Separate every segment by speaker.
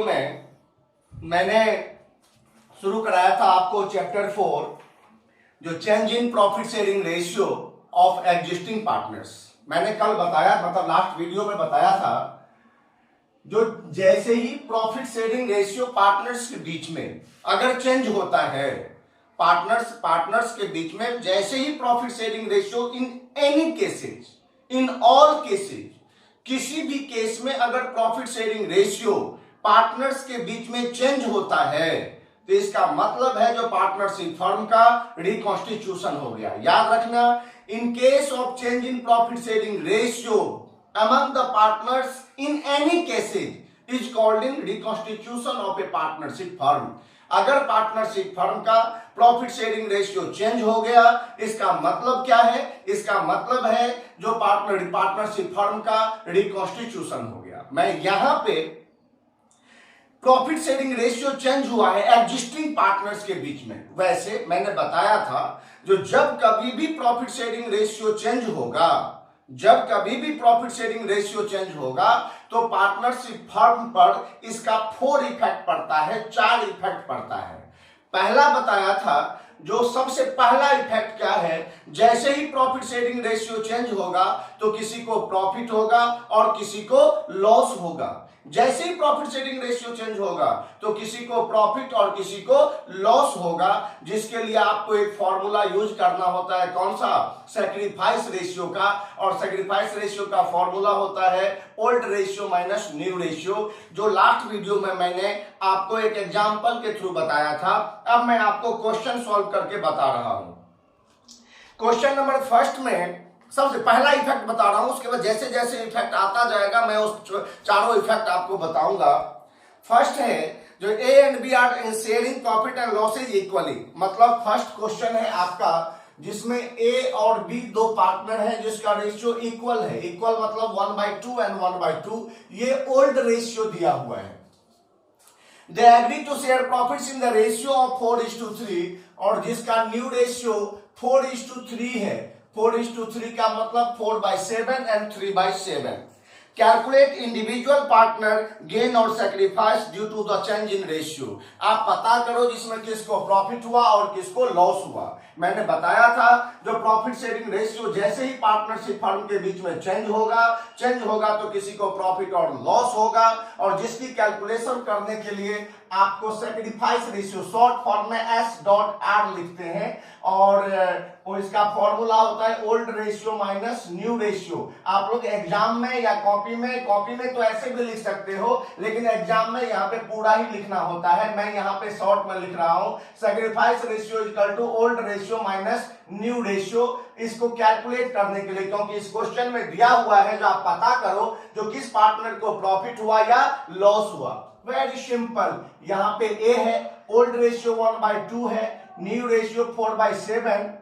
Speaker 1: में मैंने शुरू कराया था आपको चैप्टर 4 जो change in profit sharing ratio of existing partners. मैंने कल बताया, मतलब लास्ट वीडियो में बताया था, जो जैसे ही प्रॉफिट शेयरिंग रेशियो पार्टनर्स के बीच में अगर चेंज होता है, पार्टनर्स के बीच में जैसे ही profit sharing ratio in any cases, in all cases, किसी भी केस में अगर प्रॉफिट शेयरिंग रेशियो पार्टनर्स के बीच में चेंज होता है तो इसका मतलब है जो पार्टनरशिप फर्म का रिकॉन्स्टिट्यूशन हो गया। याद रखना, in case of change in profit sharing ratio among the partners in any cases is called in reconstitution of a partnership firm। अगर पार्टनरशिप फर्म का प्रॉफिट शेयरिंग रेशियो चेंज हो गया, इसका मतलब क्या है? इसका मतलब है जो पार्टनरशिप फर्म का रिकॉन्स्टिट्यूशन हो गया। मैं यहां पे प्रॉफिट शेयरिंग रेशियो चेंज हुआ है एग्जिस्टिंग पार्टनर्स के बीच में। वैसे मैंने बताया था जो जब कभी भी प्रॉफिट शेयरिंग रेशियो चेंज होगा, जब कभी भी प्रॉफिट शेयरिंग रेशियो चेंज होगा तो पार्टनरशिप फर्म पर इसका 4 इफेक्ट पड़ता है, 4 इफेक्ट पड़ता है। पहला बताया था जो सबसे पहला इफेक्ट क्या है, जैसे ही प्रॉफिट शेयरिंग रेशियो चेंज होगा तो किसी को प्रॉफिट होगा और किसी को लॉस होगा। जैसे ही प्रॉफिट शेयरिंग रेशियो चेंज होगा तो किसी को प्रॉफिट और किसी को लॉस होगा, जिसके लिए आपको एक फॉर्मूला यूज करना होता है। कौन सा? सैक्रिफाइस रेशियो का। और सैक्रिफाइस रेशियो का फॉर्मूला होता है old ratio minus new ratio, जो लास्ट वीडियो में मैंने आपको एक एग्जांपल के थ्रू बताया था। अब मैं आपको क्वेश्चन सॉल्व करके बता रहा हूं। क्वेश्चन नंबर फर्स्ट में सबसे पहला इफेक्ट बता रहा हूं, उसके बाद जैसे जैसे इफेक्ट आता जाएगा मैं उस चारों इफेक्ट आपको बताऊंगा। फर्स्ट है जो A and B are in sharing profit and losses equally. मतलब फर्स्ट क्वेश्चन है आपका जिसमें ए और बी दो पार्टनर है जिसका रेशियो इक्वल है। इक्वल मतलब 1/2 एंड 1/2। ये ओल्ड रेशियो दिया हुआ है। They agree to share profits in the ratio of 4:3 और जिसका न्यू रेशियो 4:3 है। 4:3 का मतलब 4/7 and 3/7। Calculate individual partner gain और sacrifice due to the change in ratio. आप पता करो जिसमें किसको प्रॉफिट हुआ और किसको लॉस हुआ। मैंने बताया था जो प्रॉफिट शेयरिंग रेशियो जैसे ही पार्टनरशिप फर्म के बीच में चेंज होगा तो किसी को प्रॉफिट और लॉस होगा, और जिसकी कैलकुलेशन करने के लिए आपको सैक्रिफाइस रेशियो शॉर्ट फॉर्म में S.R लिखते हैं और इसका फॉर्मूला होता है old ratio minus new ratio. आप लोग एग्जाम में या कॉपी में तो ऐसे भी लिख सकते हो, लेकिन एग्जाम में यहाँ पे पूरा ही लिखना होता है। मैं यहाँ पे शॉर्ट में लिख रहा हूँ sacrifice ratio equal to old ratio minus new ratio. इसको कैलकुलेट करने के लिए, क्योंकि इस क्वेश्चन में दिया हुआ है जो आप पता करो जो किस पार्टनर को प्रॉफिट हुआ या लॉस हुआ। वेरी सिंपल, यहाँ पे ए है, ओल्ड रेशियो 1/2 है, न्यू रेशियो 4/7।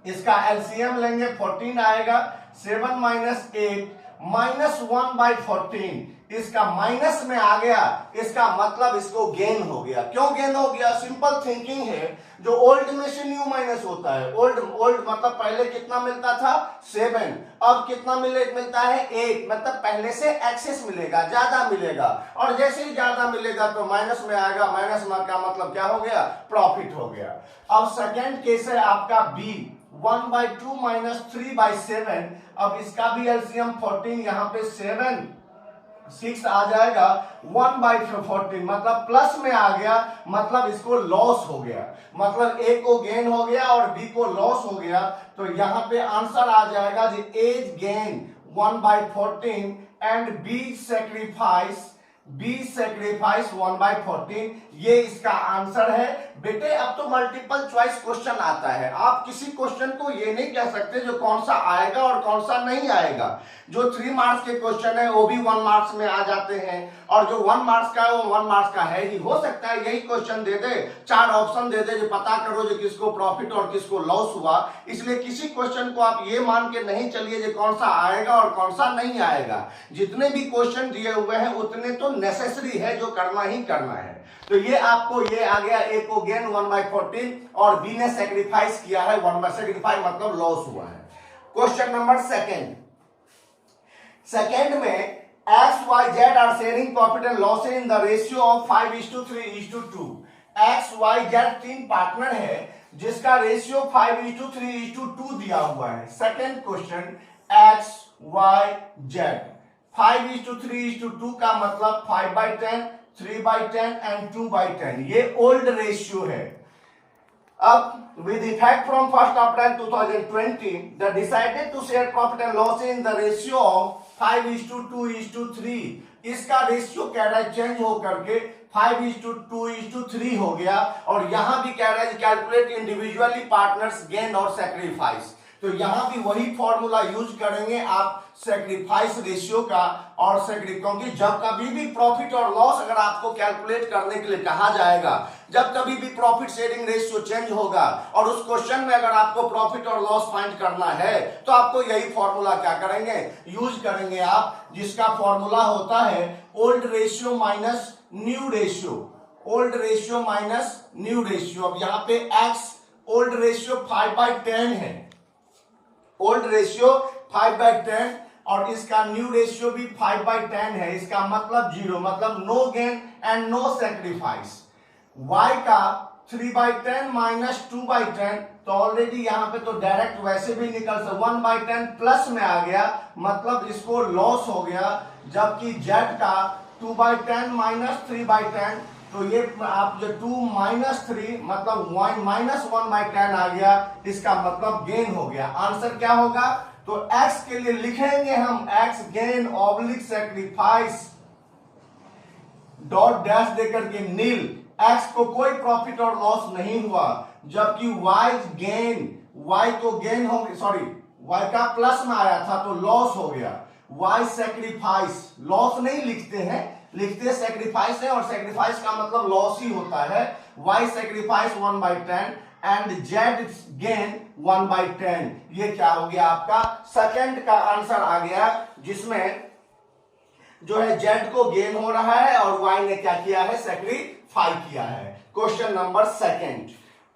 Speaker 1: इसका एलसीएम लेंगे 14 आएगा। 7 माइनस 8 माइनस 1/14। इसका माइनस में आ गया, इसका मतलब इसको गेन हो गया। क्यों गेन हो गया? सिंपल थिंकिंग है, जो ओल्ड में से न्यू माइनस होता है। ओल्ड मतलब पहले कितना मिलता था 7, अब कितना मिलता है 8, मतलब पहले से एक्सेस मिलेगा, ज्यादा मिलेगा, और जैसे ही ज्यादा मिलेगा तो माइनस में आएगा। माइनस में का मतलब क्या हो गया? प्रॉफिट हो गया। अब सेकेंड केस है आपका बी, 1/2 माइनस 3/7। अब इसका भी एलसीएम 14, यहाँ पे 7 6 आ जाएगा। 1/14 मतलब प्लस में आ गया, मतलब इसको लॉस हो गया। मतलब ए को गेन हो गया और बी को लॉस हो गया। तो यहाँ पे आंसर आ जाएगा G as gain 1/14 and B sacrifice 1/14। ये इसका आंसर है। बेटे अब तो मल्टीपल चॉइस क्वेश्चन आता है, आप किसी क्वेश्चन को ये नहीं कह सकते जो कौन सा आएगा और कौन सा नहीं आएगा। जो 3 मार्क्स के क्वेश्चन है वो भी 1 मार्क्स में आ जाते हैं, और जो 1 मार्क्स का है वो 1 मार्क्स का है ही। हो सकता है यही क्वेश्चन दे दे, 4 ऑप्शन दे दे जो पता करो जो किसको प्रॉफिट और किसको लॉस हुआ। इसलिए किसी क्वेश्चन को आप ये मान के नहीं चलिए जो कौन सा आएगा और कौन सा नहीं आएगा। जितने भी क्वेश्चन दिए हुए हैं उतने तो नेसेसरी है, जो करना ही करना है। तो ये आपको ये आ गया, ए को गेन 1/14 और बी ने सैक्रिफाइस किया है 1/सैक्रिफाइस मतलब लॉस हुआ है। क्वेश्चन नंबर सेकंड में X, Y, Z are sharing profit and loss in the ratio of 5:3:2. X, Y, Z तीन पार्टनर है जिसका रेशियो 5:3:2 दिया हुआ है. Second question, X, Y, Z 5:3:2 का मतलब 5/10, 3/10 and 2/10. ये ओल्ड रेशियो है. अब with effect from 1st April 2020, they decided to share profit and loss in the ratio of 5:2:3. इसका रेशियो कह रहा है चेंज हो करके 5:2:3 हो गया. और यहां भी कह रहा है कैलकुलेट इंडिविजुअली पार्टनर्स गेन और सेक्रीफाइस. तो यहां भी वही फॉर्मूला यूज करेंगे आप सेक्रीफाइस रेशियो का और क्योंकि जब कभी भी प्रॉफिट और लॉस अगर आपको कैलकुलेट करने के लिए कहा जाएगा, जब कभी भी प्रॉफिट शेयरिंग रेशियो चेंज होगा और उस क्वेश्चन में अगर आपको प्रॉफिट और लॉस फाइंड करना है तो आपको यही फॉर्मूला क्या करेंगे, यूज करेंगे आप, जिसका फॉर्मूला होता है old ratio minus new ratio. Old ratio minus new ratio. अब यहां पे एक्स ओल्ड रेशियो 5/10 है. ओल्ड रेशियो 5/10 और इसका न्यू रेशियो भी 5/10 है. इसका मतलब 0, मतलब no gain and no sacrifice. y का 3/10 माइनस 2/10, तो ऑलरेडी यहां पे तो डायरेक्ट वैसे भी निकल सकता, 1/10 प्लस में आ गया, मतलब इसको लॉस हो गया. जबकि z का 2/10 माइनस 3/10, तो ये आप जो 2 माइनस 3 मतलब माइनस 1/10 आ गया, इसका मतलब गेन हो गया. आंसर क्या होगा, तो x के लिए लिखेंगे हम x gain oblique sacrifice dot dash देकर के नील. x को कोई प्रॉफिट और लॉस नहीं हुआ, जबकि y गेन, y को गेन हो, सॉरी y का प्लस में आया था तो लॉस हो गया. y सेक्रीफाइस, लॉस नहीं लिखते हैं, लिखते सेक्रीफाइस है और सेक्रीफाइस का मतलब लॉस ही होता है. y sacrifice 1/10 and z gain 1/10. ये क्या हो गया आपका सेकंड का आंसर आ गया, जिसमें जो है z को गेन हो रहा है और y ने क्या किया है, सेक्रीफाई किया है. Question number second.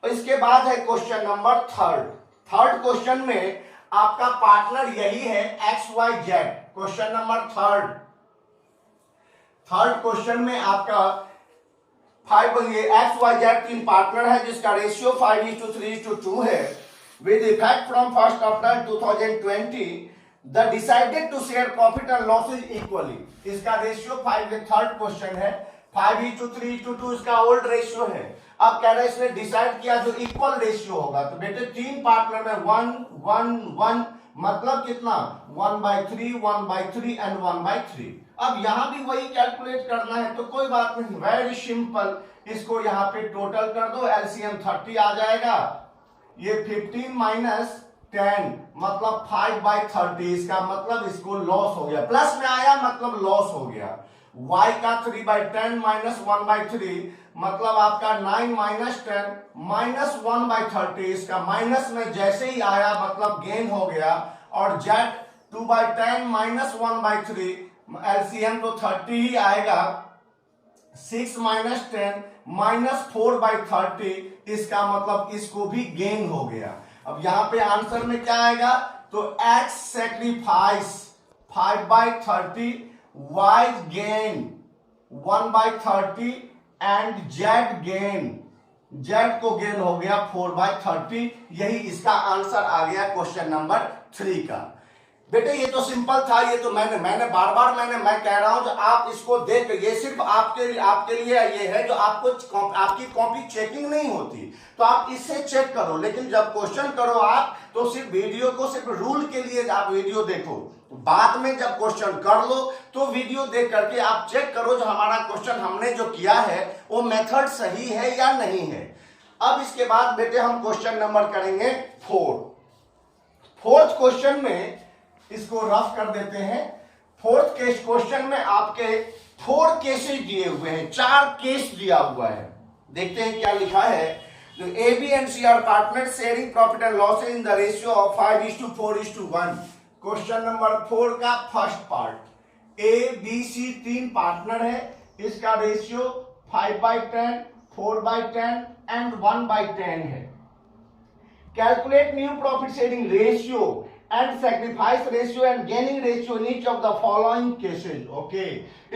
Speaker 1: इसके बाद है question number third. Third question में आपका पार्टनर यही है X Y Z. Question number third. Third question में आपका 5 एक्स वाई जेड तीन पार्टनर है जिसका रेशियो 5:3:2 है. With effect from 1st April 2020 the decided to share profit and losses equally. इसका रेशियो 5. थर्ड क्वेश्चन है 5:3:2 इसका ओल्ड रेशियो है. अब कह रहे हैं इसने डिसाइड किया जो इक्वल रेशियो होगा. तो बेटे तीन पार्टनर में 1 1 1 मतलब कितना 1/3 1/3 एंड 1/3. अब यहां भी वही कैलकुलेट करना है तो कोई बात नहीं, वेरी सिंपल. इसको यहां पे टोटल कर दो, एलसीएम 30 आ जाएगा. ये 15 माइनस 10 मतलब 5/30. इसका मतलब इसको लॉस हो गया, प्लस में आया मतलब लॉस हो गया. y का 3/10 माइनस 1/3 मतलब आपका 9 माइनस 10 माइनस 1/30. इसका माइनस में जैसे ही आया मतलब गेन हो गया. और z 2/10 माइनस 1/3 एलसीएम तो 30 ही आएगा. 6 माइनस 10 माइनस 4/30. इसका मतलब इसको भी गेन हो गया. अब यहां पे आंसर में क्या आएगा, तो x sacrifice 5/30, y gain 1/30 and z gain, z को गेन हो गया 4/30. यही इसका आंसर आ गया क्वेश्चन नंबर 3 का. बेटे ये तो सिंपल था. ये तो मैंने बार बार मैं कह रहा हूं जो आप इसको देख, ये सिर्फ आपके लिए ये है जो आपको आपकी कॉपी चेकिंग नहीं होती तो आप इससे चेक करो. लेकिन जब क्वेश्चन करो आप तो सिर्फ वीडियो को सिर्फ रूल के लिए आप वीडियो देखो. बाद में जब क्वेश्चन कर लो तो वीडियो देख करके आप चेक करो जो हमारा क्वेश्चन हमने जो किया है वो मेथड सही है या नहीं है. अब इसके बाद बेटे हम क्वेश्चन नंबर करेंगे 4. फोर्थ क्वेश्चन में इसको रफ कर देते हैं. फोर्थ केस क्वेश्चन में आपके 4 केसेस दिए हुए हैं, 4 केस दिया हुआ है. देखते हैं क्या लिखा है. A B and C are partner sharing profit and losses in the ratio of 5:4:1. Question number 4 का first part, A B C तीन पार्टनर है, इसका रेशियो 5/10 4/10 एंड 1/10 है. Calculate new profit sharing ratio and sacrifice ratio and gaining ratio in each of the following cases. Okay,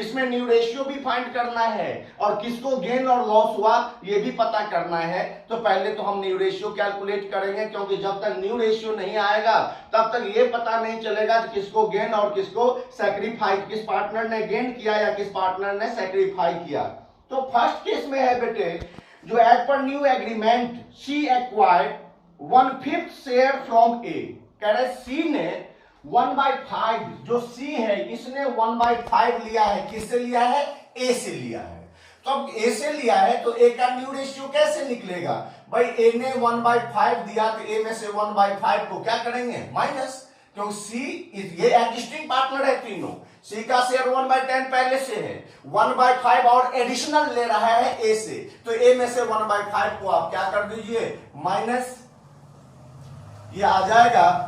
Speaker 1: इसमें new ratio भी find करना है और किसको गेन और लॉस हुआ ये भी पता करना है। तो पहले तो हम न्यू रेशियो कैलकुलेट करेंगे, क्योंकि जब तक न्यू रेशियो नहीं आएगा तब तक ये पता नहीं चलेगा कि किसको गेन और किसको सैक्रिफाइस, किस पार्टनर ने गेन किया या किस पार्टनर ने सैक्रिफाई किया। तो फर्स्ट केस में है बेटे, जो एज पर new agreement C acquired 1/5 share from A. कह रहे सी ने 1/5, जो सी है इसने 1/5 लिया है। किससे लिया है? ए से लिया है। तो अब ए से लिया है तो ए का न्यू रेशियो कैसे निकलेगा? भाई ए ने 1/5 दिया तो ए में से 1/5 को क्या करेंगे? माइनस, क्योंकि सी ये एग्जिस्टिंग पार्टनर है तीनों। सी का शेयर 1/10 पहले से है, 1/5 और एडिशनल ले रहा है ए से, तो ए में से 1/5 को आप क्या कर दीजिए? माइनस, ये आ जाएगा।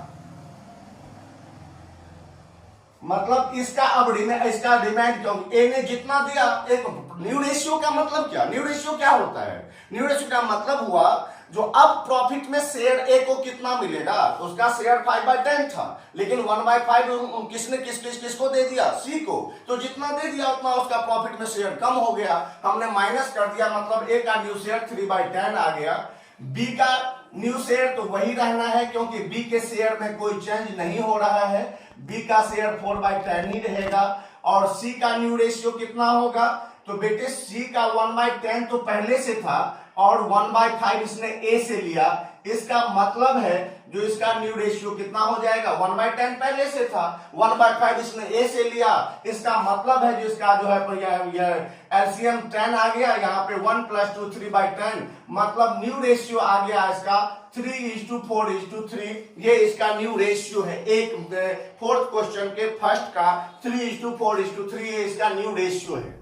Speaker 1: मतलब इसका अब इसका डिमांड, क्योंकि ए ने जितना दिया, एक न्यू रेशियो का मतलब क्या? न्यू रेशियो क्या होता है? न्यू रेशियो का मतलब हुआ जो अब प्रॉफिट में शेयर ए को कितना मिलेगा? उसका शेयर 5/10 था, लेकिन 1/5 किसने किसको दे दिया? सी को। तो जितना दे दिया उतना उसका प्रॉफिट में शेयर कम हो गया, हमने माइनस कर दिया, मतलब ए का न्यू शेयर 3/10 आ गया। बी का न्यू शेयर तो वही रहना है, क्योंकि बी के शेयर में कोई चेंज नहीं हो रहा है, बी का शेयर 4/10 ही रहेगा। और सी का न्यू रेशियो कितना होगा? तो बेटे सी का 1/10 तो पहले से था और 1/5 इसने ए से लिया। इसका मतलब है जो इसका न्यू रेशियो कितना हो जाएगा? 1/10 पहले से था, 1/5 इसने ए से लिया। इसका मतलब है जो इसका जो है एलसीएम 10 आ गया, यहाँ पे 1 + 2 3/10, मतलब न्यू रेशियो आ गया इसका 3:4:3। ये इसका न्यू रेशियो है। एक फोर्थ क्वेश्चन के फर्स्ट का 3:4:3 ये इसका न्यू रेशियो है।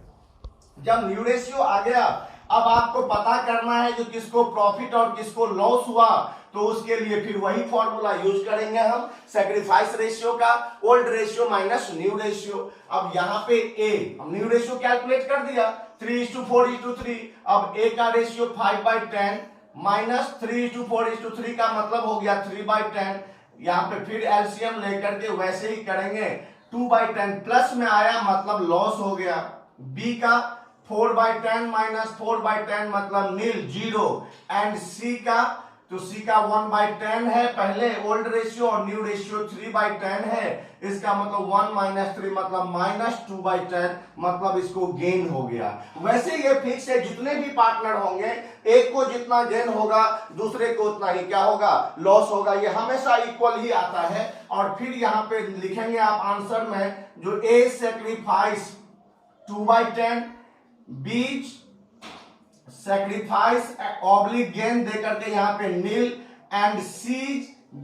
Speaker 1: जब न्यू रेशियो आ गया, अब आपको पता करना है जो किसको प्रॉफिट और किसको लॉस हुआ, तो उसके लिए फिर वही फॉर्मूला यूज करेंगे हम, सैक्रिफाइस रेशियो का, old ratio minus new ratio. अब यहाँ पे ए, हम न्यू रेशियो कैलकुलेट कर दिया 3:4:3। अब ए का रेशियो 5/10 माइनस 3:4:3 का मतलब हो गया 3/10। यहाँ पे फिर एलसीएम लेकर के वैसे ही करेंगे, 2/10 प्लस में आया मतलब लॉस हो गया। बी का 4/10 माइनस 4/10 मतलब नील, 0। एंड सी का, तो सी का 1/10 है पहले ओल्ड रेशियो, और न्यू रेशियो 3/10 है। इसका मतलब 1 - 3 मतलब -2/10, मतलब इसको गेन हो गया। वैसे ये फिक्स है, जितने भी पार्टनर होंगे एक को जितना गेन होगा दूसरे को उतना ही क्या होगा? लॉस होगा। ये हमेशा इक्वल ही आता है। और फिर यहाँ पे लिखेंगे आप आंसर में, जो A sacrifice 2/10, beach sacrifice oblique gain देकर के यहाँ पे नील, एंड सी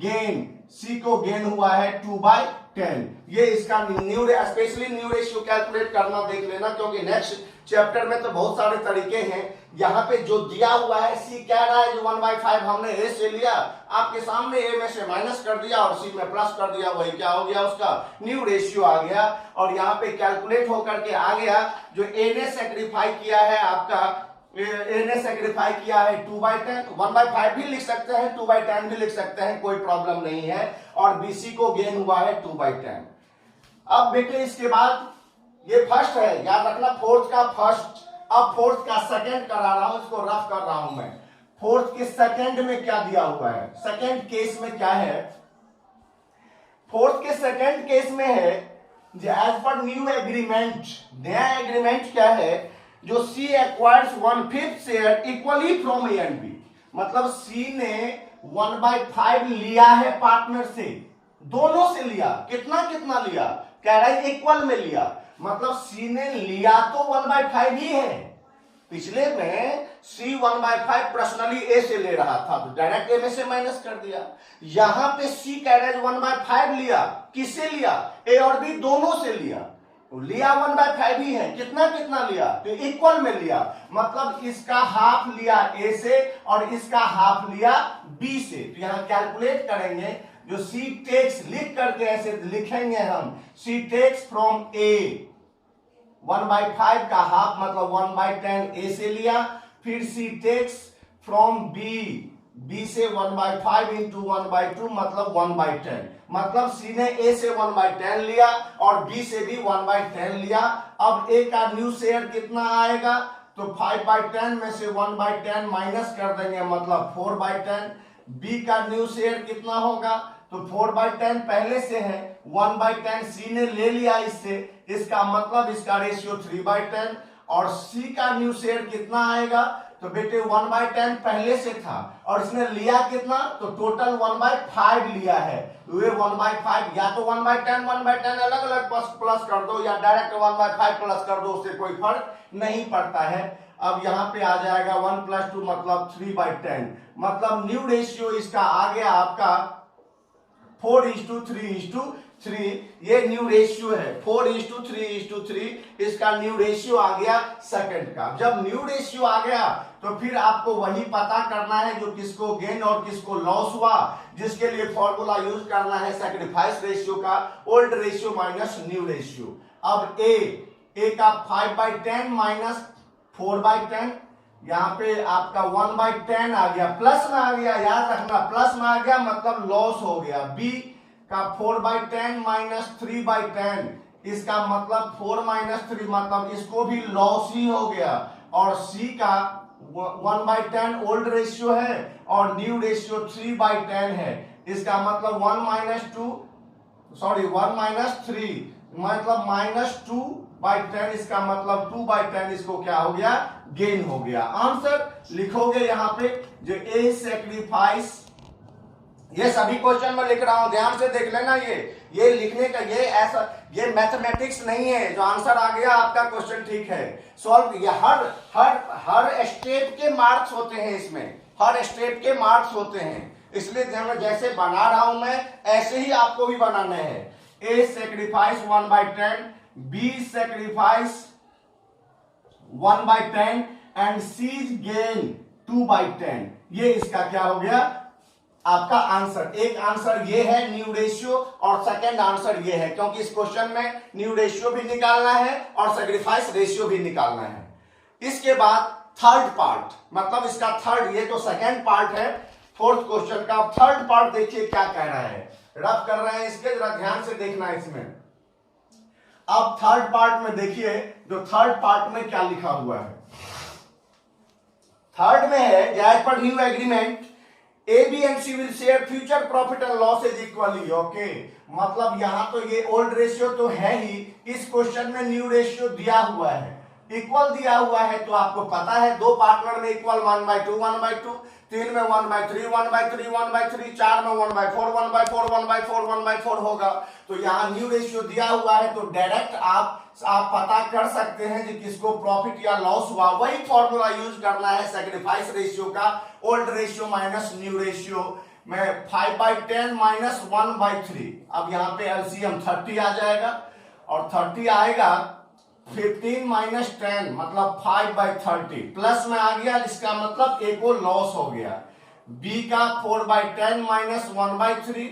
Speaker 1: गेन, सी को गेन हुआ है 2/10। ये इसका new, specially new ratio calculate करना देख लेना, क्योंकि नेक्स्ट चैप्टर में तो बहुत सारे तरीके हैं। यहाँ पे जो दिया हुआ है सी कह रहा है जो 1/5 हमने ए से लिया, आपके सामने ए में से माइनस कर दिया और सी में प्लस कर दिया, वही क्या हो गया? उसका न्यू रेशियो आ गया। और यहाँ पे कैलकुलेट होकर के आ गया जो ए ने सेक्रीफाई किया है, आपका ए ने सेक्रीफाई किया है 2/10, 1/5 भी लिख सकते हैं, 2/10 भी लिख सकते हैं, कोई प्रॉब्लम नहीं है। और बीसी को गेन हुआ है 2/10। अब बेटे इसके बाद ये फर्स्ट है, याद रखना, फोर्थ का फर्स्ट। अब फोर्थ का सेकंड करा रहा हूं, इसको रफ कर रहा हूं मैं। फोर्थ के सेकंड में क्या दिया हुआ है? सेकंड केस में क्या है? फोर्थ के सेकंड केस में है एज पर न्यू एग्रीमेंट, नया एग्रीमेंट क्या है? जो C acquires 1/5 share equally from A and B, मतलब सी ने 1/5 लिया है पार्टनर से, दोनों से लिया। कितना कितना लिया? कह रहा है इक्वल में लिया, मतलब सी ने लिया तो 1/5 ही है। पिछले में सी 1/5 पर्सनली ए से ले रहा था, तो डायरेक्ट ए में से माइनस कर दिया। यहां पे सी कह रहा है 1/5 लिया। किससे लिया? ए और बी दोनों से लिया, तो लिया 1/5 ही है। कितना कितना लिया? तो इक्वल में लिया, मतलब इसका हाफ लिया ए से और इसका हाफ लिया बी से। तो यहां कैलकुलेट करेंगे, जो सी टेक्स लिख करके ऐसे लिखेंगे हम, सी टेक्स फ्रॉम ए 1/5 का हाफ मतलब 1/10 ए से लिया, फिर सी टेक्स फ्रॉम बी, बी से 1/5 इंटू 1/2 मतलब 1/10। मतलब सी ने ए से 1/10 लिया और बी से भी 1/10 लिया। अब ए का न्यू शेयर कितना आएगा, तो 5/10 में से 1/10 माइनस कर देंगे, मतलब 4/10। बी का न्यू शेयर कितना होगा, तो 4/10 पहले से है, 1/10 सी ने ले लिया इससे, इसका मतलब इसका रेशियो 3/10। और सी का न्यू शेयर कितना आएगा, तो बेटे 1/10 पहले से था और इसने लिया कितना, तो टोटल 1/5 लिया है, तो ये 1/5, या तो 1/10 अलग अलग प्लस कर दो या डायरेक्ट 1/5 प्लस कर दो, उससे कोई फर्क नहीं पड़ता है। अब यहाँ पे आ जाएगा 1 + 2 मतलब 3/10, मतलब न्यू रेशियो इसका आ गया आपका 4:3:3। ये न्यू रेशियो है, 4:3:3 इसका न्यू रेशियो आ गया सेकंड का। जब न्यू रेशियो आ गया तो फिर आपको वही पता करना है जो किसको गेन और किसको लॉस हुआ, जिसके लिए फॉर्मूला यूज करना है सैक्रिफाइस रेशियो का, old ratio minus new ratio. अब ए का 5/10 माइनस 4/10, यहाँ पे आपका 1/10 आ गया, प्लस में आ गया, याद रखना प्लस में आ गया मतलब लॉस हो गया। बी का 4/10 माइनस 3/10, इसका मतलब 4 - 3 मतलब इसको भी लॉस ही हो गया। और सी का 1/10 ओल्ड रेशियो है और न्यू रेशियो 3/10 है, इसका मतलब 1 - 3 मतलब -2/10, इसका मतलब 2/10 इसको क्या हो गया, गेन हो गया। आंसर लिखोगे यहां पे जो ए सैक्रिफाइस, ये सभी क्वेश्चन में लिख रहा हूं, ध्यान से देख लेना। ये लिखने का ये ऐसा, ये मैथमेटिक्स नहीं है, जो आंसर आ गया आपका क्वेश्चन ठीक है सॉल्व। ये हर स्टेप के मार्क्स होते हैं, इसमें हर स्टेप के मार्क्स होते हैं, इसलिए जैसे बना रहा हूं मैं ऐसे ही आपको भी बनाना है। A sacrifice 1/10, B sacrifice 1/10 and C gain 2/10। ये इसका क्या हो गया आपका आंसर। एक आंसर ये है न्यू रेशियो और सेकंड आंसर ये है, क्योंकि इस क्वेश्चन में न्यू रेशियो भी निकालना है और सैक्रिफाइस रेशियो भी निकालना है। इसके बाद थर्ड पार्ट, मतलब इसका थर्ड, ये तो सेकंड पार्ट है फोर्थ क्वेश्चन का। थर्ड पार्ट देखिए क्या कह रहा है, रफ कर रहे हैं इसके, जरा ध्यान से देखना है इसमें। अब थर्ड पार्ट में देखिए, जो थर्ड पार्ट में क्या लिखा हुआ है। थर्ड में है एज पर new agreement A B and C will share future profit and losses equally. Okay, मतलब यहां तो ये ओल्ड रेशियो तो है ही, इस क्वेश्चन में न्यू रेशियो दिया हुआ है, इक्वल दिया हुआ है, तो आपको पता है दो पार्टनर में इक्वल 1/2 1/2, 3 में 1/3 1/3 1/3, 4 में 1/4 1/4 1/4 1/4 होगा। तो यहाँ न्यू रेशियो दिया हुआ है, तो डायरेक्ट आप पता कर सकते हैं कि किसको प्रॉफिट या लॉस हुआ। वही फॉर्मूला यूज करना है सैक्रिफाइस रेशियो का, old ratio minus new ratio में 5/10 माइनस 1/3। अब यहाँ पे एलसीएम 30 आ जाएगा और 30 आएगा 15 - 10 मतलब 5/30, प्लस में आ गया, इसका मतलब ए को लॉस हो गया। बी का 4/10 माइनस 1/3,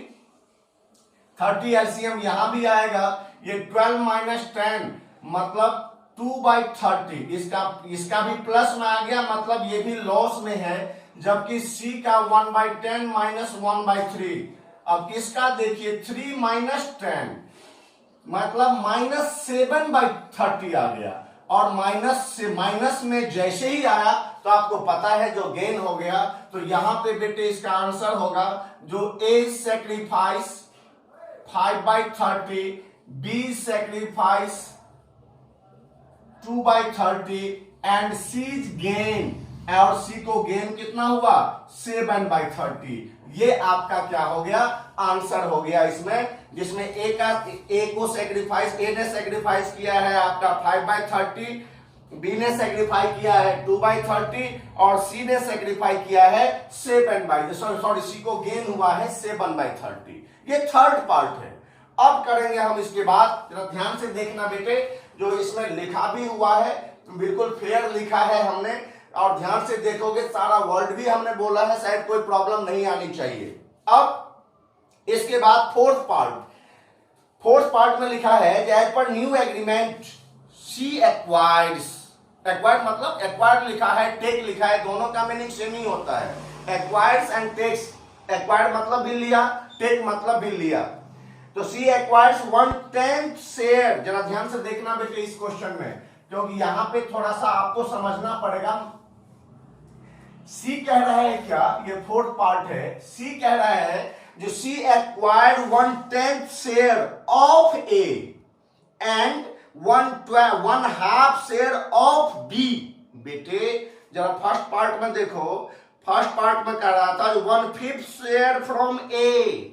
Speaker 1: 30 एलसीएम यहां भी आएगा, ये 12 - 10 मतलब 2/30, इसका भी प्लस में आ गया, मतलब ये भी लॉस में है। जबकि सी का 1/10 माइनस 1/3, अब इसका देखिए 3 - 10 मतलब -7/30 आ गया, और माइनस में जैसे ही आया तो आपको पता है जो गेन हो गया। तो यहां पे बेटे इसका आंसर होगा जो A sacrifice 5/30, B sacrifice 2/30 and C's gain, और सी को गेन कितना हुआ 7/30। ये आपका क्या हो गया आंसर हो गया इसमें, जिसमें ए को सैक्रिफाइस, ए ने सैक्रिफाइस किया है आपका 5/30, बी ने सैक्रिफाई किया है 2/30 और सी ने सैक्रिफाई किया है 7/30, सी को गेन हुआ है 7/30। ये थर्ड पार्ट है। अब करेंगे हम इसके बाद, जरा ध्यान से देखना बेटे, जो इसमें लिखा भी हुआ है बिल्कुल फेयर लिखा है हमने, और ध्यान से देखोगे सारा वर्ड भी हमने बोला है, शायद कोई प्रॉब्लम नहीं आनी चाहिए। अब इसके बाद फोर्थ पार्ट में लिखा है एज पर न्यू एग्रीमेंट सी एक्वायर्स, एक्वायर्ड मतलब एक्वायर्ड लिखा है, टेक लिखा है, दोनों का मीनिंग सेम ही होता है। एक्वायर्स एंड टेक्स, एक्वायर्ड मतलब भी लिया, टेक मतलब भी लिया। तो सी एक्वायर्स 1/10 शेयर। जरा ध्यान से देखना बेटे इस क्वेश्चन में, क्योंकि यहां पे थोड़ा सा आपको समझना पड़ेगा। सी कह रहा है क्या, ये फोर्थ पार्ट है, सी कह रहा है जो C acquired 1/10 share of A and 1/2 share of B. बेटे जरा फर्स्ट पार्ट में देखो, फर्स्ट पार्ट में कह रहा था 1/5 share from A,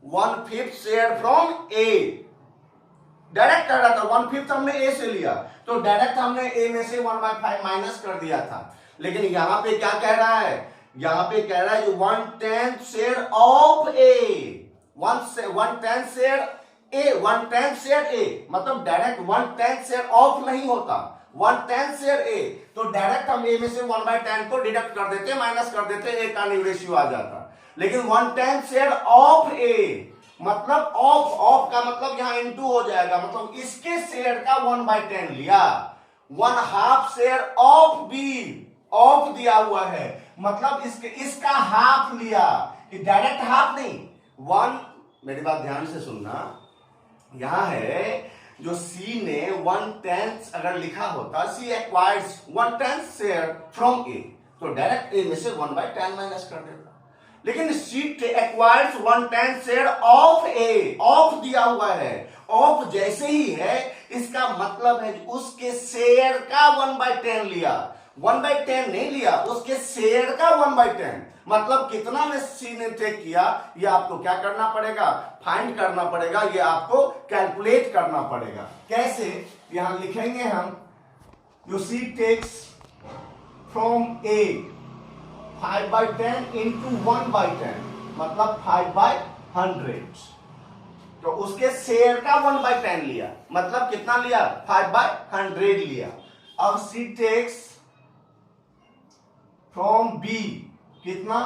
Speaker 1: 1/5 share from A. Direct कर रहा था 1/5 हमने ए से लिया, तो डायरेक्ट हमने ए में से 1/5 माइनस कर दिया था। लेकिन यहां पे क्या कह रहा है, यहां पे कह रहा है 1/10 share of A, 1/10 share A, 1/10 share A, मतलब डायरेक्ट 1/10 शेयर ऑफ नहीं होता, 1/10 शेयर ए, तो डायरेक्ट हम ए में से 1/10 को डिडक्ट कर देते, माइनस कर देते, ए का न्यू रेशियो आ जाता। लेकिन 1/10 शेयर ऑफ ए मतलब ऑफ का मतलब यहां इनटू हो जाएगा, मतलब इसके शेयर का 1/10 लिया। 1/2 शेयर ऑफ बी, ऑफ दिया हुआ है मतलब इसका हाफ लिया, कि डायरेक्ट हाफ नहीं, 1, मेरी बात ध्यान से सुनना, यहां है जो सी ने 1/10 अगर लिखा होता, सी एक्वायर्स 1/10 शेयर फ्रॉम ए, तो डायरेक्ट ए में से 1/10 माइनस कर देता। लेकिन C acquires 1/10 share of A, of दिया हुआ है, ऑफ जैसे ही है इसका मतलब है उसके शेयर का 1/10 लिया, 1/10 नहीं लिया, उसके शेयर का 1/10, मतलब कितना में सी ने टेक किया, ये आपको क्या करना पड़ेगा, फाइंड करना पड़ेगा, ये आपको कैलकुलेट करना पड़ेगा। कैसे, यहां लिखेंगे हम, you see takes from A 5/10 into 1/10, मतलब 5/100, तो उसके शेयर का 1/10 लिया, मतलब कितना लिया, 5/100 लिया। अब सी टेक्स फ्रॉम बी कितना,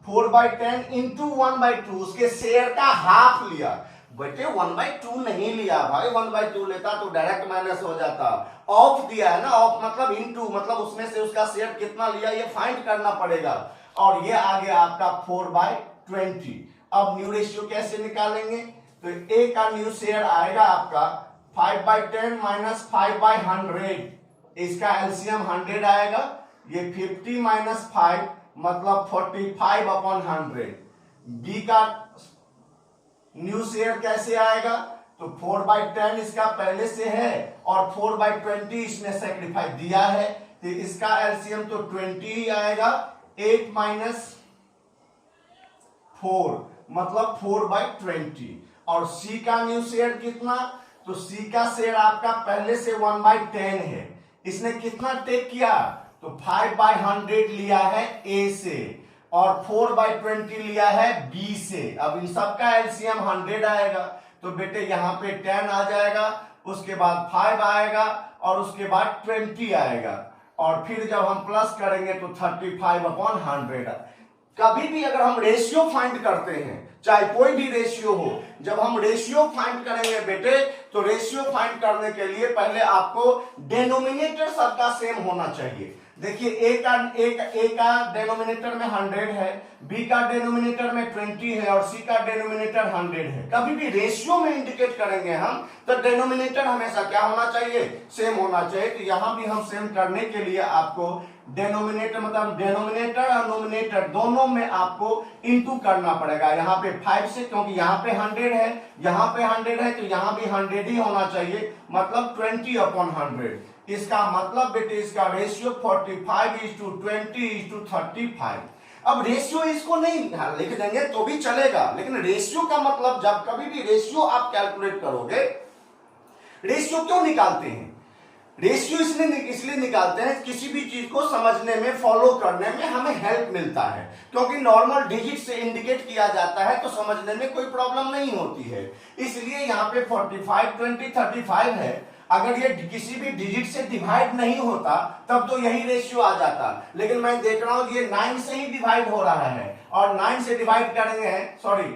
Speaker 1: 4/10 इंटू 1/2, उसके शेयर का हाफ लिया। बेटे 1/2 नहीं लिया भाई, 1/2 लेता तो डायरेक्ट माइनस हो जाता, ऑफ दिया है ना, ऑफ मतलब इनटू, मतलब उसमें से उसका शेयर कितना लिया ये फाइंड करना पड़ेगा, और ये आ गया आपका 4/20। अब न्यू रेशियो कैसे निकालेंगे, तो ए का न्यू शेयर आएगा आपका 5/10 माइनस 5/100, इसका एलसीएम 100 आएगा, ये 50 माइनस 5 मतलब 45/100। बी का न्यू शेयर कैसे आएगा, तो 4/10 इसका पहले से है और 4/20 इसने सेक्रीफाइस दिया है, तो इसका एलसीएम तो 20 ही आएगा, 8 माइनस 4 मतलब 4/20। और सी का न्यू शेयर कितना, तो सी का शेयर आपका पहले से 1/10 है, इसने कितना टेक किया, तो 5/100 लिया है ए से और 4/20 लिया है बी से। अब इन सब का एलसीएम 100 आएगा, तो बेटे यहां पे 10 आ जाएगा, उसके बाद 5 आएगा और उसके बाद 20 आएगा, और फिर जब हम प्लस करेंगे तो 35/100। कभी भी अगर हम रेशियो फाइंड करते हैं, चाहे कोई भी रेशियो हो, जब हम रेशियो फाइंड करेंगे बेटे, तो रेशियो फाइंड करने के लिए पहले आपको डेनोमिनेटर सबका सेम होना चाहिए। देखिए ए का डेनोमिनेटर में 100 है, बी का डेनोमिनेटर में 20 है और सी का डेनोमिनेटर 100 है। कभी भी रेशियो में इंडिकेट करेंगे हम, तो डेनोमिनेटर हमेशा क्या होना चाहिए, सेम होना चाहिए। तो यहां भी हम सेम करने के लिए आपको डेनोमिनेटर मतलब डेनोमिनेटर और नोमिनेटर दोनों में आपको इंटू करना पड़ेगा। यहाँ पे 5 से, क्योंकि यहाँ पे 100 है, यहाँ पे 100 है, तो यहाँ भी 100 ही होना चाहिए, मतलब 20/100। इसका मतलब बेटे इसका रेशियो 45:20:35। अब रेशियो इसको नहीं लिख देंगे तो भी चलेगा, लेकिन रेशियो का मतलब जब कभी भी रेशियो आप कैलकुलेट करोगे, रेशियो क्यों निकालते हैं, रेशियो इसलिए निकालते हैं किसी भी चीज को समझने में, फॉलो करने में हमें हेल्प मिलता है, क्योंकि नॉर्मल डिजिट से इंडिकेट किया जाता है तो समझने में कोई प्रॉब्लम नहीं होती है। इसलिए यहाँ पे 45:20:35 है, अगर ये किसी भी डिजिट से डिवाइड नहीं होता तब तो यही रेशियो आ जाता, लेकिन मैं देख रहा हूं ये 9 से ही डिवाइड हो रहा है, और 9 से डिवाइड करेंगे, सॉरी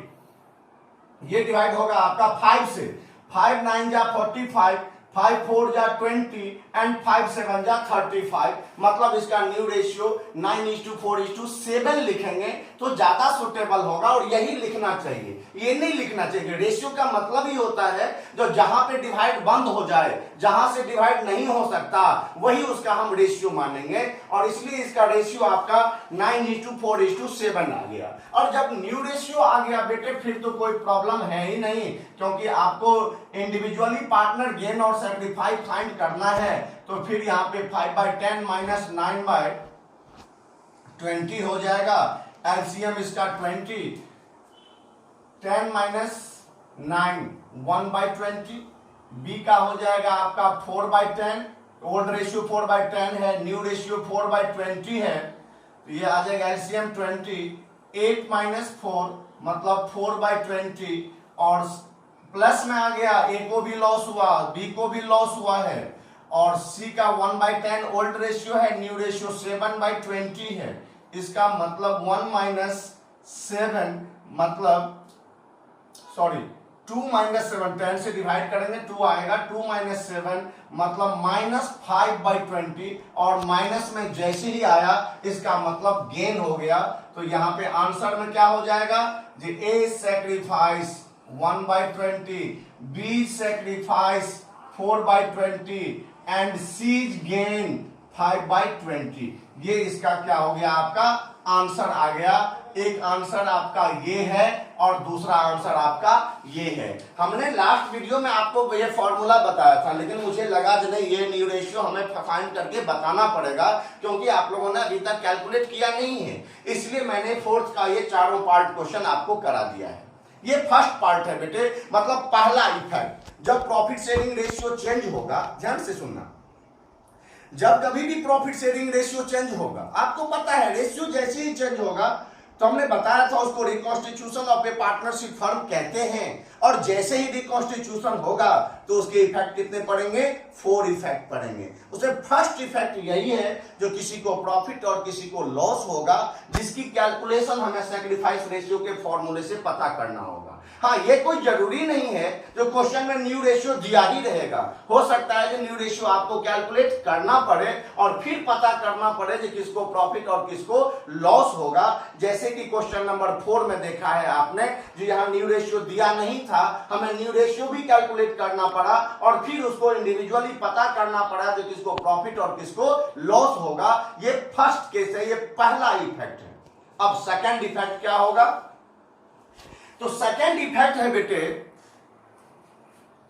Speaker 1: ये डिवाइड होगा आपका 5 से, 5 9 जा 45, 5 4 जा 20 एंड 5 7 जा 35, मतलब इसका न्यू रेशियो 9:4:7 लिखेंगे तो ज्यादा सुटेबल होगा और यही लिखना चाहिए, ये नहीं लिखना चाहिए। रेशियो का मतलब ही होता है जो जहां पे डिवाइड बंद हो जाए, जहां से डिवाइड नहीं हो सकता वही उसका हम रेशियो मानेंगे, और इसलिए इसका रेशियो आपका 9:4:7 आ गया। और जब न्यू रेशियो आ गया बेटे फिर तो कोई प्रॉब्लम है ही नहीं, क्योंकि आपको इंडिविजुअली पार्टनर गेन और सैक्रिफाइस फाइंड करना है। तो फिर यहाँ पे 5/10 माइनस 9/20 हो जाएगा। एलसीएम इसका 20, 10 माइनस 9 1/20, बी का हो जाएगा आपका 4/10, ओल्ड रेशियो 4/10 है, न्यू रेशियो 4/20 है, तो ये आ जाएगा एलसीएम 20, 8 माइनस 4 मतलब 4/20, और प्लस में आ गया, ए को भी लॉस हुआ, बी को भी लॉस हुआ है, और सी का 1/10 ओल्ड रेशियो है, न्यू रेशियो 7/20 है। इसका मतलब 1 माइनस 7 मतलब 2 माइनस 7, 10 से डिवाइड करेंगे 2 आएगा, 2 माइनस 7 मतलब -5/20, और माइनस में जैसे ही आया इसका मतलब गेन हो गया। तो यहाँ पे आंसर में क्या हो जाएगा जी, A sacrifice 1/20, B sacrifice 4/20 and C's gain 5/20। ये इसका क्या हो गया, आपका आंसर आ गया। एक आंसर आपका ये है और दूसरा आंसर आपका ये है। हमने लास्ट वीडियो में आपको ये फॉर्मूला बताया था, लेकिन मुझे लगा जो नहीं ये न्यू रेशियो हमें फाइंड करके बताना पड़ेगा, क्योंकि आप लोगों ने अभी तक कैलकुलेट किया नहीं है, इसलिए मैंने फोर्थ का ये चारों पार्ट क्वेश्चन आपको करा दिया है। ये फर्स्ट पार्ट है बेटे, मतलब पहला इफेक्ट। जब प्रॉफिट शेयरिंग रेशियो चेंज होगा, ध्यान से सुनना, जब कभी भी प्रॉफिट शेयरिंग रेशियो चेंज होगा, आपको पता है रेशियो जैसे ही चेंज होगा तो हमने बताया था उसको reconstitution of A partnership firm कहते हैं, और जैसे ही रिकॉन्स्टिट्यूशन होगा तो उसके इफेक्ट कितने पड़ेंगे, 4 इफेक्ट पड़ेंगे। उसमें फर्स्ट इफेक्ट यही है जो किसी को प्रॉफिट और किसी को लॉस होगा, जिसकी कैलकुलेशन हमें सैक्रिफाइस रेशियो के फॉर्मूले से पता करना होगा। हाँ, ये कोई जरूरी नहीं है जो क्वेश्चन में न्यू रेशियो दिया ही रहेगा, हो सकता है कि न्यू रेशियो आपको कैलकुलेट करना पड़े और फिर पता करना पड़े कि किसको प्रॉफिट और किसको लॉस होगा। जैसे कि क्वेश्चन नंबर 4 में देखा है आपने, जो यहाँ न्यू रेशियो दिया नहीं था, हमें न्यू रेशियो भी कैलकुलेट करना पड़ा और फिर उसको इंडिविजुअली पता करना पड़ा कि किसको प्रॉफिट और किसको लॉस होगा। ये फर्स्ट केस है, ये पहला इफेक्ट है। अब सेकंड इफेक्ट क्या होगा, तो सेकंड इफेक्ट है बेटे,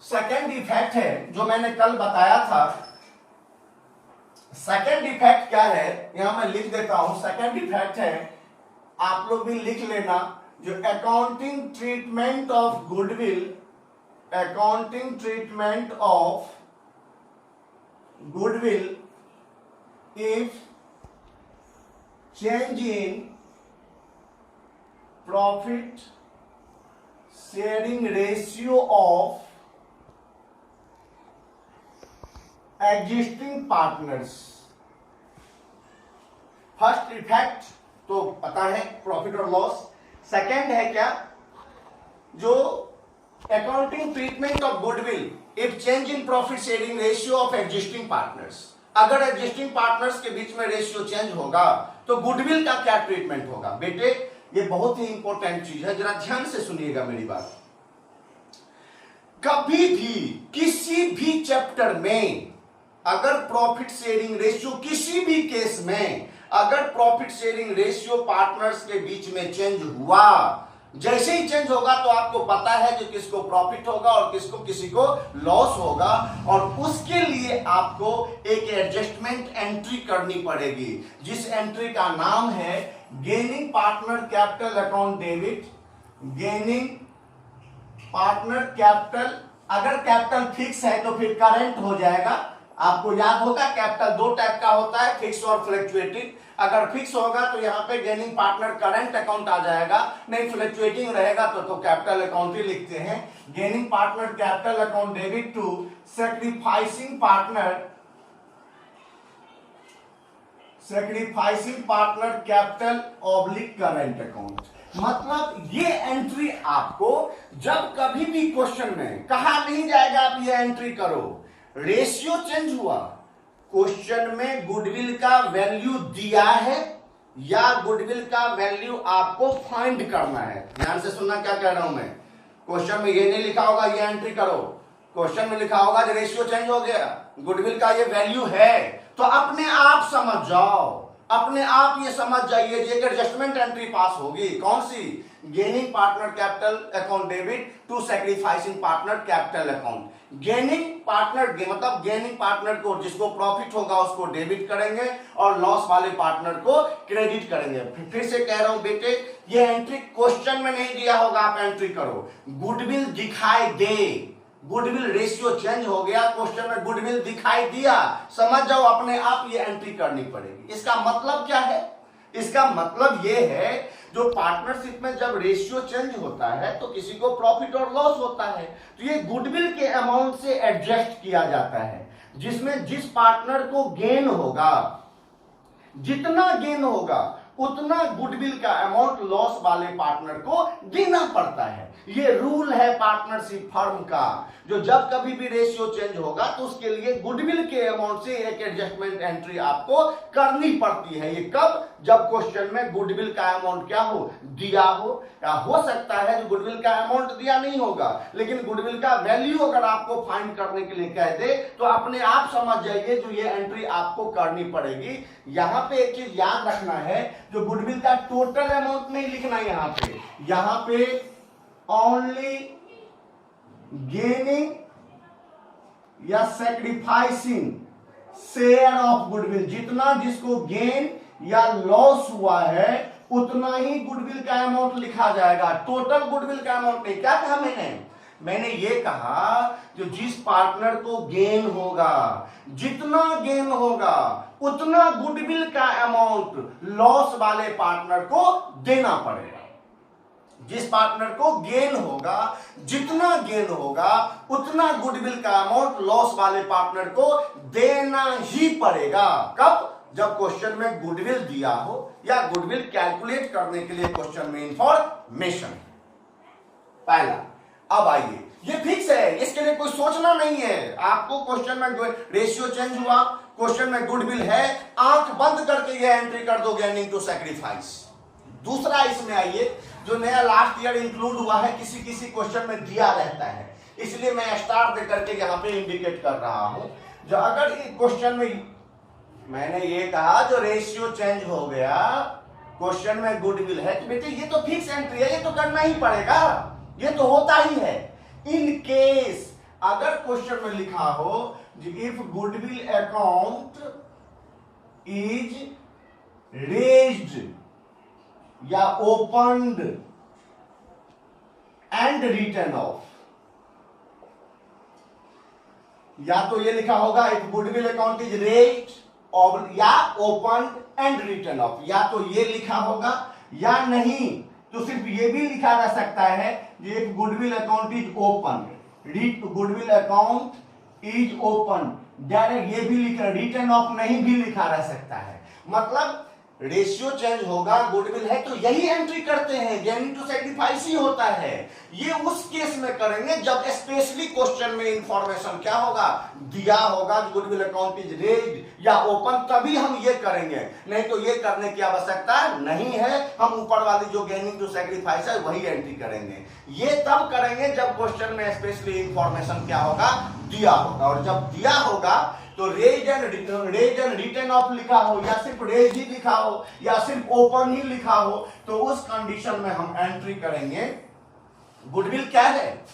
Speaker 1: सेकंड इफेक्ट है जो मैंने कल बताया था। सेकंड इफेक्ट क्या है, यहां मैं लिख देता हूं। सेकंड इफेक्ट है, आप लोग भी लिख लेना, जो accounting treatment of goodwill, accounting treatment of goodwill if change in profit sharing ratio of existing partners. First effect तो पता है प्रॉफिट और लॉस। सेकंड है क्या, जो accounting treatment of goodwill if change in profit sharing ratio of existing partners. अगर existing partners के बीच में रेशियो चेंज होगा तो गुडविल का क्या ट्रीटमेंट होगा। बेटे ये बहुत ही इंपॉर्टेंट चीज है, जरा ध्यान से सुनिएगा मेरी बात। कभी भी किसी भी चैप्टर में अगर प्रॉफिट शेयरिंग रेशियो, किसी भी केस में अगर प्रॉफिट शेयरिंग रेशियो पार्टनर्स के बीच में चेंज हुआ, जैसे ही चेंज होगा तो आपको पता है कि किसको प्रॉफिट होगा और किसी को लॉस होगा, और उसके लिए आपको एक एडजस्टमेंट एंट्री करनी पड़ेगी, जिस एंट्री का नाम है gaining partner capital account debit, gaining partner capital. अगर कैपिटल फिक्स है तो फिर करंट हो जाएगा। आपको याद होगा कैपिटल 2 टाइप का होता है, फिक्स और फ्लक्चुएटिंग। अगर फिक्स होगा तो यहाँ पे गेनिंग पार्टनर करंट अकाउंट आ जाएगा, नहीं फ्लक्चुएटिंग रहेगा तो कैपिटल अकाउंट ही लिखते हैं। Gaining partner capital account debit to sacrificing partner capital oblique current account. मतलब ये एंट्री आपको जब कभी भी क्वेश्चन में कहा नहीं जाएगा आप ये एंट्री करो, रेशियो चेंज हुआ, क्वेश्चन में गुडविल का वैल्यू दिया है या गुडविल का वैल्यू आपको फाइंड करना है। ध्यान से सुनना क्या कह रहा हूं मैं। क्वेश्चन में ये नहीं लिखा होगा ये एंट्री करो, क्वेश्चन में लिखा होगा रेशियो चेंज हो गया, गुडविल का ये वैल्यू है, तो अपने आप समझ जाओ, अपने आप ये समझ जाइए कि एक एडजस्टमेंट एंट्री पास होगी। कौन सी? Gaining partner capital account debit to sacrificing partner capital account. Gaining partner मतलब गेनिंग पार्टनर को जिसको प्रॉफिट होगा उसको डेबिट करेंगे और लॉस वाले पार्टनर को क्रेडिट करेंगे। फिर से कह रहा हूं बेटे, ये एंट्री क्वेश्चन में नहीं दिया होगा, आप एंट्री करो। गुडविल दिखाई दे, गुडविल रेशियो चेंज हो गया, क्वेश्चन में गुडविल दिखाई दिया, समझ जाओ अपने आप ये एंट्री करनी पड़ेगी। इसका मतलब क्या है? इसका मतलब ये है जो पार्टनरशिप में जब रेशियो चेंज होता है तो किसी को प्रॉफिट और लॉस होता है, तो ये गुडविल के अमाउंट से एडजस्ट किया जाता है, जिसमें जिस पार्टनर को गेन होगा, जितना गेन होगा उतना गुडविल का अमाउंट लॉस वाले पार्टनर को देना पड़ता है। ये रूल है पार्टनरशिप फर्म का, जो जब कभी भी रेशियो चेंज होगा तो उसके लिए गुडविल के अमाउंट से एक एडजस्टमेंट एंट्री आपको करनी पड़ती है। ये कब? जब क्वेश्चन में गुडविल का अमाउंट क्या हो? दिया हो, या हो सकता है जो गुडविल का अमाउंट दिया नहीं होगा लेकिन गुडविल का वैल्यू अगर आपको फाइंड करने के लिए कह दे तो अपने आप समझ जाइए जो ये एंट्री आपको करनी पड़ेगी। यहां पे एक चीज याद रखना है, जो गुडविल का टोटल अमाउंट नहीं लिखना यहां पे ओनली गेनिंग या सैक्रिफाइसिंग शेयर ऑफ गुडविल, जितना जिसको गेन या लॉस हुआ है उतना ही गुडविल का अमाउंट लिखा जाएगा, टोटल गुडविल का अमाउंट नहीं। क्या कहा मैंने ये कहा जो जिस पार्टनर को गेन होगा, जितना गेन होगा उतना गुडविल का अमाउंट लॉस वाले पार्टनर को देना पड़ेगा। जिस पार्टनर को गेन होगा, जितना गेन होगा उतना गुडविल का अमाउंट लॉस वाले पार्टनर को देना ही पड़ेगा। कब? जब क्वेश्चन में गुडविल दिया हो या गुडविल कैलकुलेट करने के लिए क्वेश्चन में इंफॉर्मेशन। पहला, अब आइए, ये फिक्स है, इसके लिए कोई सोचना नहीं है आपको। क्वेश्चन में रेशियो चेंज हुआ, क्वेश्चन में गुडविल है, आंख बंद करके ये एंट्री कर दो, गेनिंग टू सैक्रिफाइस। दूसरा, इसमें आइए, जो नया लास्ट ईयर इंक्लूड हुआ है, किसी किसी क्वेश्चन में दिया रहता है, इसलिए मैं स्टार दे करके यहां पे इंडिकेट कर रहा हूं। जो अगर क्वेश्चन में मैंने ये कहा जो रेशियो चेंज हो गया, क्वेश्चन में गुडविल है, तो बेटे ये तो फिक्स एंट्री है, ये तो करना ही पड़ेगा, ये तो होता ही है। इन केस अगर क्वेश्चन में लिखा हो if goodwill account is raised या ओपन्ड एंड रिटर्न ऑफ, या तो ये लिखा होगा if goodwill account is raised और या ओपन्ड एंड रिटर्न ऑफ, या तो ये लिखा होगा या नहीं तो सिर्फ ये भी लिखा जा सकता है if goodwill account is open, goodwill account is open, direct ये भी लिखा, रिटर्न ऑफ नहीं भी लिखा रह सकता है। मतलब रेशियो चेंज होगा, गुडविल है, तो यही एंट्री करते हैं, गेनिंग टू सैक्रिफाइस ही होता है। ये उस केस में करेंगे जब स्पेशली क्वेश्चन में इंफॉर्मेशन क्या होगा? दिया होगा, गुडविल अकाउंट इज रेज्ड या ओपन, तभी हम ये करेंगे, नहीं तो ये करने की आवश्यकता नहीं है। हम ऊपर वाली जो गेनिंग टू सैक्रिफाइस है वही एंट्री करेंगे। ये तब करेंगे जब क्वेश्चन में स्पेशली इंफॉर्मेशन क्या होगा? दिया होगा, और जब दिया होगा तो रेज एंड रिटर्न ऑफ लिखा हो, या सिर्फ रेज ही लिखा हो, या सिर्फ ओपन ही लिखा हो, तो उस कंडीशन में हम एंट्री करेंगे गुडविल क्या है।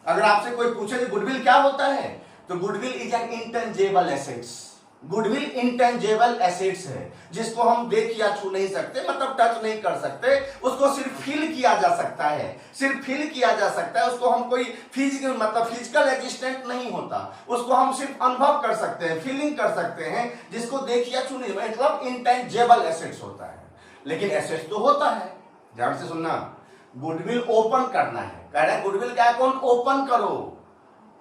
Speaker 1: अगर आपसे कोई पूछे कि गुडविल क्या होता है, तो goodwill is an intangible assets. Goodwill intangible assets है जिसको हम देख या छू नहीं सकते, मतलब टच नहीं कर सकते, उसको सिर्फ फील किया जा सकता है, सिर्फ फील किया जा सकता है। उसको हम कोई फिजिकल मतलब फिजिकल एग्जिस्टेंट नहीं होता, उसको हम सिर्फ अनुभव कर सकते हैं, फीलिंग कर सकते हैं, जिसको देख या छू नहीं, मतलब इंटेंजेबल एसेट्स होता है। लेकिन एसेट्स तो होता है, ध्यान से सुनना, गुडविल ओपन करना है, कह रहे हैं गुडविल का अकाउंट ओपन करो।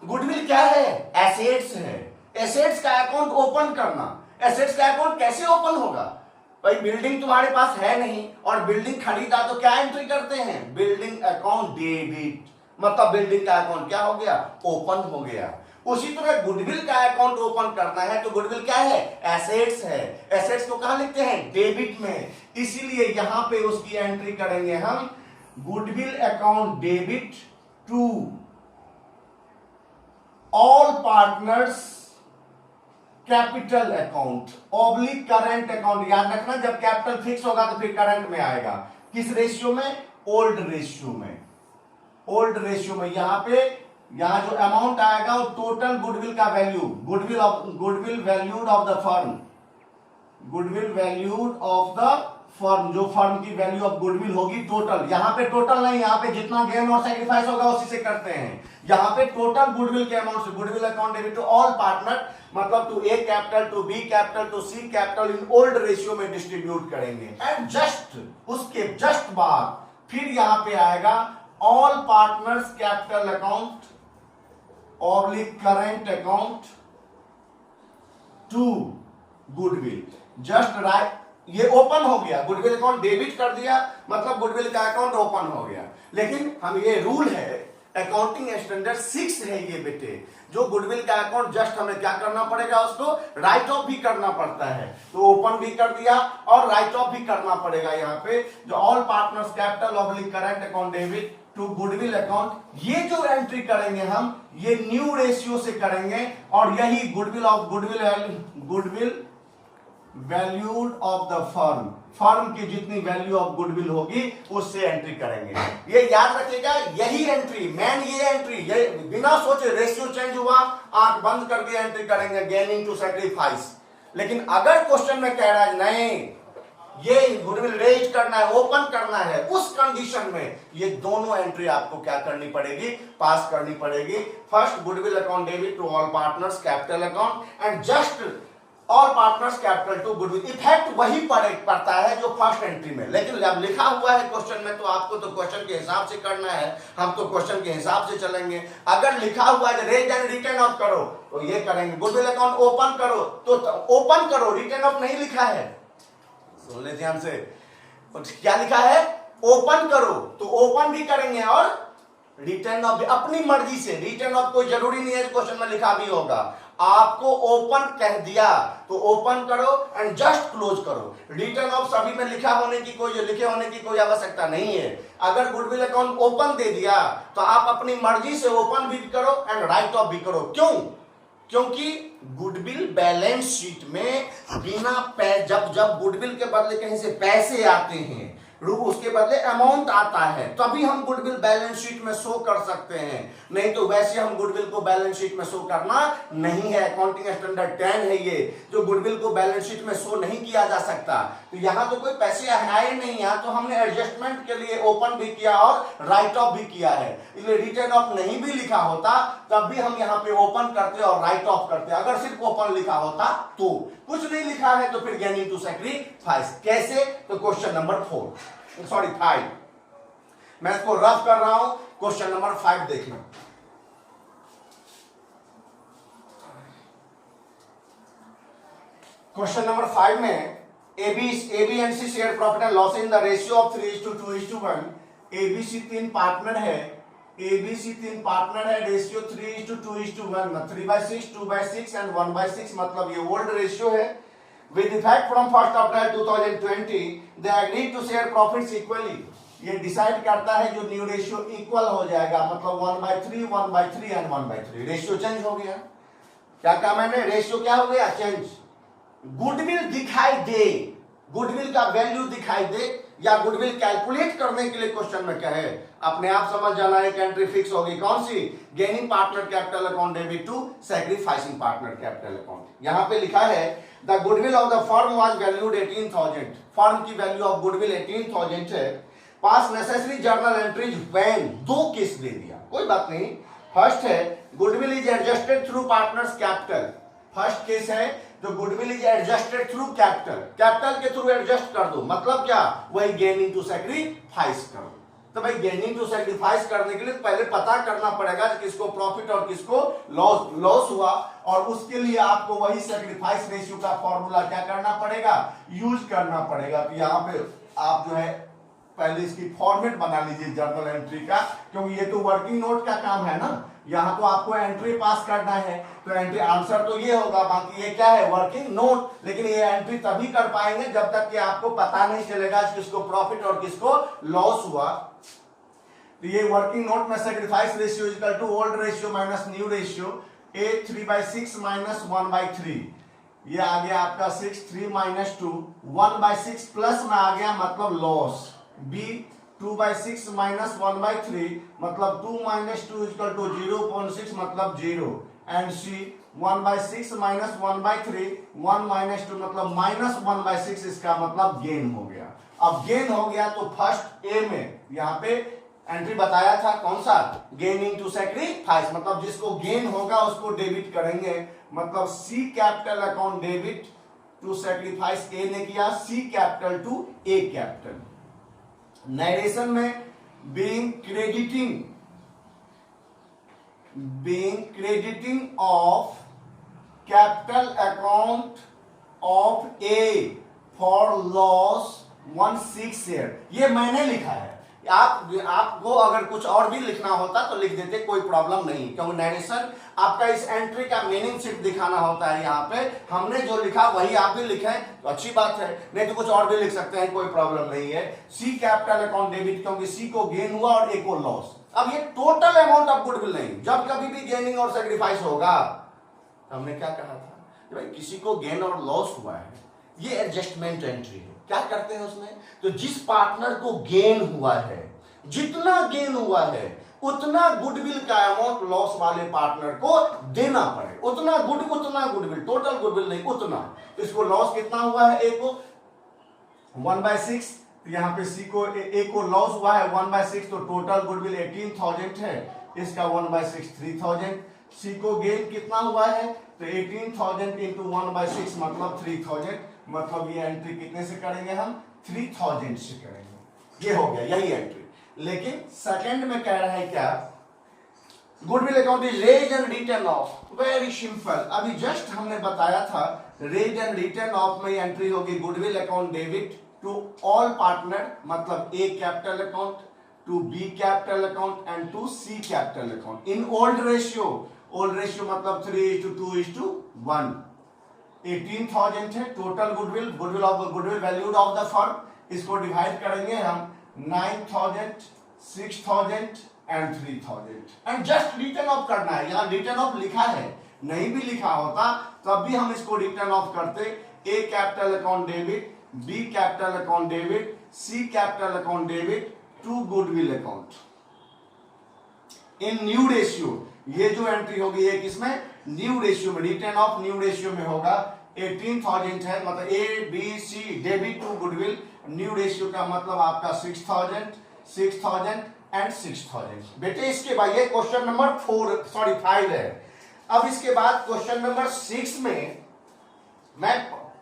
Speaker 1: गुडविल क्या है? एसेट्स है, एसेट्स का अकाउंट ओपन करना। एसेट्स का अकाउंट कैसे ओपन होगा? भाई बिल्डिंग तुम्हारे पास है नहीं और बिल्डिंग खरीदा, तो क्या एंट्री करते हैं? बिल्डिंग अकाउंट डेबिट, मतलब बिल्डिंग का अकाउंट क्या हो गया? ओपन हो गया। उसी तरह गुडविल का अकाउंट ओपन करना है तो गुडविल क्या है, एसेट्स है। एसेट्स को कहां लिखते हैं, डेबिट में, इसीलिए यहां पे उसकी एंट्री करेंगे हम goodwill account debit to all partners capital account oblique current account. याद रखना जब कैपिटल फिक्स होगा तो फिर करंट में आएगा, किस रेशियो में, ओल्ड रेशियो में। ओल्ड रेशियो में यहां जो अमाउंट आएगा वो टोटल गुडविल का value, goodwill valued of the firm, goodwill valued of the firm, जो फर्म की वैल्यू ऑफ गुडविल होगी टोटल। यहां पे टोटल नहीं, यहां पे जितना गेन और सैक्रिफाइस होगा उसी से करते हैं। यहां पे टोटल गुडविल के अमाउंट से, goodwill account debit to all partner मतलब to A capital, to B capital, to C capital in old ratio में डिस्ट्रीब्यूट करेंगे। एंड जस्ट उसके जस्ट बाद फिर यहां पे आएगा all partners capital account oblique current account to goodwill. Just right, ये ओपन हो गया, गुडविल अकाउंट डेबिट कर दिया मतलब गुडविल का अकाउंट ओपन हो गया। लेकिन हम ये रूल है, अकाउंटिंग स्टैंडर्ड 6 है ये बेटे, जो गुडविल का अकाउंट जस्ट हमें क्या करना पड़ेगा, उसको राइट ऑफ भी करना पड़ता है। तो ओपन भी कर दिया और राइट ऑफ भी करना पड़ेगा। यहाँ पे जो all partners capital oblique current account debit to goodwill account, ये जो एंट्री करेंगे हम ये न्यू रेशियो से करेंगे और यही goodwill valued of the firm, firm की जितनी वैल्यू ऑफ गुडविल होगी उससे एंट्री करेंगे। ये याद रखिएगा, यही एंट्री मेन, ये एंट्री, ये बिना सोचे रेशियो चेंज हुआ आंख बंद करके एंट्री करेंगे गेनिंग टू सैक्रिफाइस। लेकिन अगर क्वेश्चन में कह रहा है नहीं ये गुडविल रेज करना है, ओपन करना है, उस कंडीशन में ये दोनों एंट्री आपको क्या करनी पड़ेगी, पास करनी पड़ेगी। First goodwill account debit to all partners capital account and just all partners capital to goodwill. Effect वही पड़ता है जो फर्स्ट एंट्री में, लेकिन जब लिखा हुआ है क्वेश्चन में तो आपको तो क्वेश्चन के हिसाब से करना है, हम तो क्वेश्चन के हिसाब से चलेंगे। अगर लिखा हुआ है रेज एंड रिटर्न ऑफ करो तो ये करेंगे, गुडविल अकाउंट ओपन करो तो ओपन करो, रिटर्न ऑफ नहीं लिखा है, सुन ले ध्यान से, क्या लिखा है, ओपन करो तो ओपन भी करेंगे और रिटर्न ऑफ अपनी मर्जी से। रिटर्न ऑफ कोई जरूरी नहीं है क्वेश्चन में लिखा भी होगा, आपको ओपन कह दिया तो ओपन करो एंड जस्ट क्लोज करो। रिटर्न ऑफ सभी में लिखे होने की कोई आवश्यकता नहीं है। अगर गुडविल अकाउंट ओपन दे दिया तो आप अपनी मर्जी से ओपन भी करो एंड राइट ऑफ भी करो। क्यों? क्योंकि गुडविल बैलेंस शीट में बिना जब गुडविल के बदले कहीं से पैसे आते हैं, उसके बदले अमाउंट आता है, तभी हम गुडविल बैलेंस शीट में शो कर सकते हैं, नहीं तो वैसे हम गुडविल को बैलेंस शीट में शो करना नहीं है। अकाउंटिंग स्टैंडर्ड 10 है ये, जो गुडविल को बैलेंस शीट में शो नहीं किया जा सकता। तो यहां तो कोई पैसे आए नहीं, यहां तो हमने एडजस्टमेंट के लिए ओपन भी किया और राइट ऑफ भी किया है, इसलिए रिटर्न ऑफ नहीं भी लिखा होता तब भी हम यहाँ पे ओपन करते और राइट ऑफ करते। अगर सिर्फ ओपन लिखा होता तो, कुछ नहीं लिखा है तो फिर गेनिंग टू सैक्रिफाइस। कैसे? तो क्वेश्चन नंबर 5 मैं इसको रफ कर रहा हूं, क्वेश्चन नंबर 5 देखना। क्वेश्चन नंबर 5 में A B and C share profit and loss in the ratio of 3:2:1। ABC 3 partner है, एबीसी 3 पार्टनर है, रेशियो 3:2:1, 3/6, 2/6 एंड 1/6, मतलब ये ओल्ड रेशियो है। With effect from 1st April 2020, they agreed to share profits equally। ये decide करता है जो new ratio equal हो जाएगा, मतलब 1/3, 1/3 एंड 1/3। रेशियो चेंज हो गया, क्या कहा मैंने, रेशियो क्या हो गया, चेंज। गुडविल दिखाई दे, गुडविल का वैल्यू दिखाई दे या गुडविल कैलकुलेट करने के लिए क्वेश्चन में कहे, अपने आप समझ जाना है कि एंट्री फिक्स होगी कौन सी, gaining partner capital account debit to sacrificing partner capital account. यहां पे लिखा है the goodwill of the firm was valued 18,000। Firm की वैल्यू ऑफ गुडविल 18,000 है। Pass necessary journal entries when, 2 case दे दिया, कोई बात नहीं। फर्स्ट है goodwill is adjusted through partners capital. First case है जो goodwill is adjusted through capital, capital के थ्रू एडजस्ट कर दो, मतलब क्या, वही गेनिंग टू सैक्रिफाइस करो। तो भाई गेनिंग टू सैक्रिफाइस करने के लिए पहले पता करना पड़ेगा किसको प्रॉफिट और किसको लॉस हुआ, और उसके लिए आपको वही सैक्रिफाइस रेशियो का फॉर्मूला क्या करना पड़ेगा, यूज करना पड़ेगा। तो यहाँ पे आप जो है पहले इसकी फॉर्मेट बना लीजिए जर्नल एंट्री का, क्योंकि ये तो वर्किंग नोट का काम है ना, यहाँ तो आपको एंट्री पास करना है, तो एंट्री आंसर तो ये होगा, बाकी ये क्या है वर्किंग नोट। लेकिन ये एंट्री तभी कर पाएंगे जब तक कि आपको पता नहीं चलेगा किसको प्रॉफिट और किसको लॉस हुआ। तो ये वर्किंग नोट में sacrifice ratio equal to old ratio minus new ratio, A 3/6 minus 1/3, ये आ गया आपका 6, 3 माइनस 2, 1/6 प्लस में आ गया मतलब लॉस, बी 2/6 माइनस 1/3 मतलब 2 माइनस 2 इक्वल टू 0.6 मतलब 0, एंड सी 1/6 माइनस 1/3 1 माइनस 2 मतलब माइनस 1/6, इसका मतलब गेन हो गया। अब गेन हो गया तो फर्स्ट ए में यहाँ पे एंट्री बताया था कौन सा, गेनिंग टू सैक्रिफाइस, मतलब जिसको गेन होगा उसको डेबिट करेंगे, मतलब C capital account debit to sacrifice A ने किया, C capital to A capital. Narration में being crediting of capital account of A for loss 1/6 share, ये मैंने लिखा है। आपको अगर कुछ और भी लिखना होता तो लिख देते, कोई प्रॉब्लम नहीं, क्योंकि नरेशन आपका इस एंट्री का मीनिंग सिर्फ दिखाना होता है। यहाँ पे हमने जो लिखा वही आप भी लिखें तो अच्छी बात है, नहीं तो कुछ और भी लिख सकते हैं, कोई प्रॉब्लम नहीं है। सी कैपिटल अकाउंट डेबिट, क्योंकि सी को गेन हुआ और ए को लॉस। अब ये टोटल अमाउंट ऑफ गुडविल नहीं, जब कभी भी गेनिंग और सेक्रीफाइस होगा, हमने क्या कहा था कि भाई किसी को गेन और लॉस हुआ है, ये एडजस्टमेंट एंट्री है। क्या करते हैं उसमें, तो जिस पार्टनर को गेन हुआ है, जितना गेन हुआ है उतना गुडविल का अमाउंट लॉस वाले पार्टनर को देना पड़े, उतना गुडविल, टोटल गुडविल नहीं, उतना। तो इसको लॉस कितना हुआ है, ए को 1/6, तो यहाँ पे सी को ए को लॉस हुआ है 1/6, तो टोटल गुडविल 18,000 है, इसका 1/6 3,000। सी को गेन कितना हुआ है, तो 18,000 इंटू 1/6 मतलब 3,000, मतलब ये एंट्री कितने से करेंगे हम, 3,000 से करेंगे। ये हो गया, यही एंट्री। लेकिन सेकंड में कह रहा है क्या, goodwill account is raise and return off, very simple, अभी जस्ट हमने बताया था रेज एंड रिटर्न ऑफ में एंट्री होगी goodwill account debit to all partner, मतलब A capital account to B capital account and to C capital account in old ratio. Old ratio मतलब 3:2:1। 18,000 है total goodwill, goodwill valued of the firm, इसको divide करेंगे हम 9,000, 6,000 and 3,000, and just return of करना है। यहाँ return of लिखा है, नहीं भी लिखा होता तब भी हम इसको रिटर्न ऑफ करते, A capital account debit, B capital account debit, C capital account debit to goodwill account in new ratio. ये जो एंट्री होगी ये किसमें, न्यू रेशियो में, रिटर्न ऑफ न्यू रेशियो में होगा। 18,000 है, मतलब A B C debit to goodwill, new ratio का मतलब आपका 6,000, 6,000 एंड 6,000। बेटे इसके बाद ये क्वेश्चन नंबर 5 है। अब इसके बाद क्वेश्चन नंबर 6 में मैं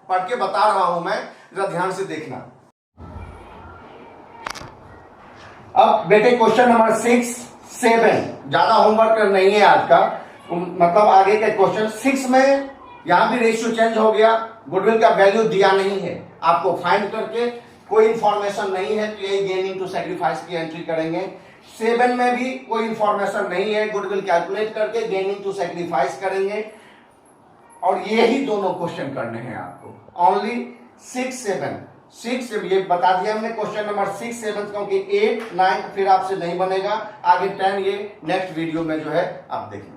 Speaker 1: पढ़ के बता रहा हूं, मैं जरा ध्यान से देखना। अब बेटे क्वेश्चन नंबर 6, 7, ज्यादा होमवर्क नहीं है आज का, मतलब आगे के क्वेश्चन 6 में यहां भी रेशियो चेंज हो गया, गुडविल का वैल्यू दिया नहीं है, आपको फाइंड करके कोई इंफॉर्मेशन नहीं है तो यही गेनिंग टू सैक्रिफाइस की एंट्री करेंगे। 7 में भी कोई इंफॉर्मेशन नहीं है, गुडविल कैलकुलेट करके गेनिंग टू सैक्रिफाइस करेंगे, और यही दोनों क्वेश्चन करने हैं आपको, ओनली 6, 7 ये बता दिया हमने क्वेश्चन नंबर 6, 7, क्योंकि 8, 9 फिर आपसे नहीं बनेगा, आगे 10 ये नेक्स्ट वीडियो में जो है आप देखेंगे।